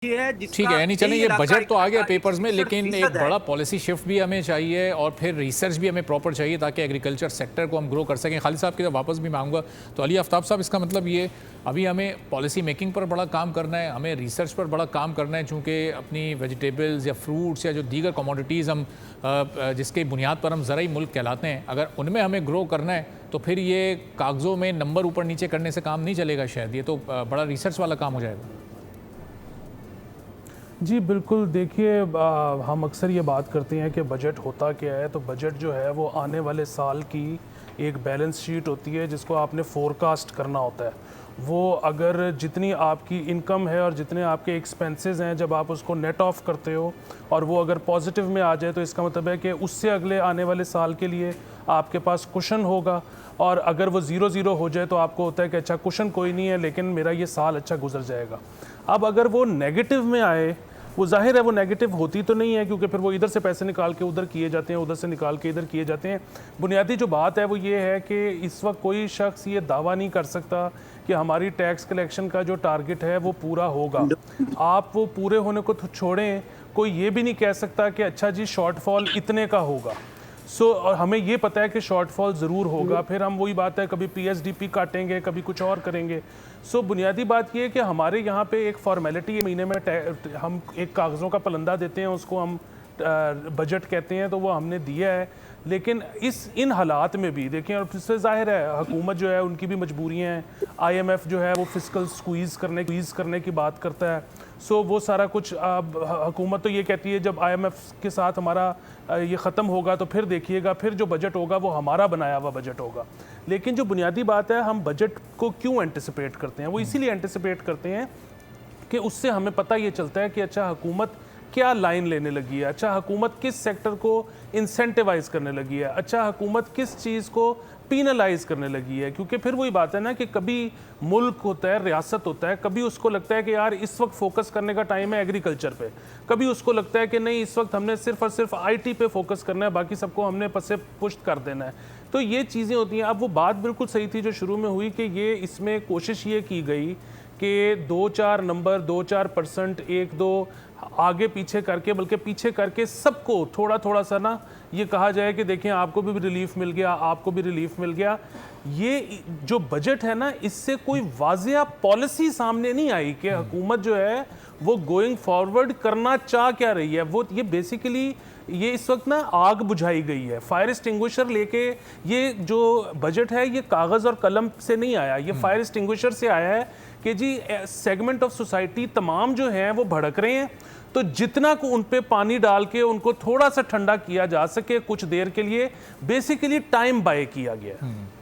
है ठीक जिसका है, यानी चलें, यही ये इलाका बजट तो आ गया 41 पेपर्स में, लेकिन एक फीसद है। बड़ा पॉलिसी शिफ्ट भी हमें चाहिए और फिर रिसर्च भी हमें प्रॉपर चाहिए ताकि एग्रीकल्चर सेक्टर को हम ग्रो कर सकें। खालिद साहब की तरफ वापस भी मांगूंगा। तो अली आफ्ताब साहब, इसका मतलब ये अभी हमें पॉलिसी मेकिंग पर बड़ा काम करना है, हमें रिसर्च पर बड़ा काम करना है, चूँकि अपनी वेजिटेबल्स या फ्रूट्स या जो दीगर कमोडिटीज़ हम जिसके बुनियाद पर हम ज़राई मुल्क कहलाते हैं, अगर उनमें हमें ग्रो करना है तो फिर ये कागज़ों में नंबर ऊपर नीचे करने से काम नहीं चलेगा। शायद ये तो बड़ा रिसर्च वाला काम हो जाएगा। जी बिल्कुल, देखिए हम अक्सर ये बात करते हैं कि बजट होता क्या है। तो बजट जो है वो आने वाले साल की एक बैलेंस शीट होती है जिसको आपने फोरकास्ट करना होता है। वो अगर जितनी आपकी इनकम है और जितने आपके एक्सपेंसेस हैं, जब आप उसको नेट ऑफ करते हो और वो अगर पॉजिटिव में आ जाए तो इसका मतलब है कि उससे अगले आने वाले साल के लिए आपके पास कुशन होगा। और अगर वो ज़ीरो हो जाए तो आपको होता है कि अच्छा कुशन कोई नहीं है, लेकिन मेरा ये साल अच्छा गुजर जाएगा। अब अगर वो नेगेटिव में आए, वो जाहिर है वो नेगेटिव होती तो नहीं है, क्योंकि फिर वो इधर से पैसे निकाल के उधर किए जाते हैं, उधर से निकाल के इधर किए जाते हैं। बुनियादी जो बात है वो ये है कि इस वक्त कोई शख्स ये दावा नहीं कर सकता कि हमारी टैक्स कलेक्शन का जो टारगेट है वो पूरा होगा। आप वो पूरे होने को तो छोड़ें, कोई ये भी नहीं कह सकता कि अच्छा जी शॉर्टफॉल इतने का होगा। और हमें ये पता है कि शॉर्टफॉल ज़रूर होगा। फिर हम वही बात है, कभी पीएसडीपी काटेंगे, कभी कुछ और करेंगे। बुनियादी बात ये है कि हमारे यहाँ पे एक फॉर्मेलिटी है, महीने में हम एक कागज़ों का पलंदा देते हैं, उसको हम बजट कहते हैं, तो वो हमने दिया है। लेकिन इन हालात में भी देखें, और इससे जाहिर है हुकूमत जो है उनकी भी मजबूरियाँ हैं। आईएमएफ जो है वो फिस्कल स्क्वीज़ करने की बात करता है। वो सारा कुछ हुकूमत तो ये कहती है जब आईएमएफ के साथ हमारा ये ख़त्म होगा तो फिर देखिएगा, फिर जो बजट होगा वो हमारा बनाया हुआ बजट होगा। लेकिन जो बुनियादी बात है, हम बजट को क्यों एंटिसिपेट करते हैं? वो इसीलिए एंटिसिपेट करते हैं कि उससे हमें पता ये चलता है कि अच्छा हुकूमत क्या लाइन लेने लगी है, अच्छा हुकूमत किस सेक्टर को इंसेंटिवाइज करने लगी है, अच्छा हुकूमत किस चीज़ को पीनलाइज करने लगी है। क्योंकि फिर वही बात है ना कि कभी मुल्क होता है, रियासत होता है, कभी उसको लगता है कि यार इस वक्त फोकस करने का टाइम है एग्रीकल्चर पे, कभी उसको लगता है कि नहीं इस वक्त हमने सिर्फ और सिर्फ आईटी पे फोकस करना है, बाकी सबको हमने पसे पुष्ट कर देना है। तो ये चीज़ें होती हैं। अब वो बात बिल्कुल सही थी जो शुरू में हुई कि ये इसमें कोशिश ये की गई कि 2-4 नंबर, 2-4% 1-2 आगे पीछे करके, बल्कि पीछे करके सबको थोड़ा थोड़ा सा ना ये कहा जाए कि देखें आपको भी रिलीफ मिल गया, आपको भी रिलीफ मिल गया। ये जो बजट है ना, इससे कोई वाज़िया पॉलिसी सामने नहीं आई कि हुकूमत जो है वो गोइंग फॉरवर्ड करना चाह क्या रही है। वो ये बेसिकली ये इस वक्त ना आग बुझाई गई है, फायर एक्सटिंग्विशर लेके। ये जो बजट है ये कागज़ और कलम से नहीं आया, ये फायर एक्सटिंग्विशर से आया है कि जी सेगमेंट ऑफ सोसाइटी तमाम जो हैं वो भड़क रहे हैं, तो जितना को उन पे पानी डाल के उनको थोड़ा सा ठंडा किया जा सके कुछ देर के लिए, बेसिकली टाइम बाय किया गया।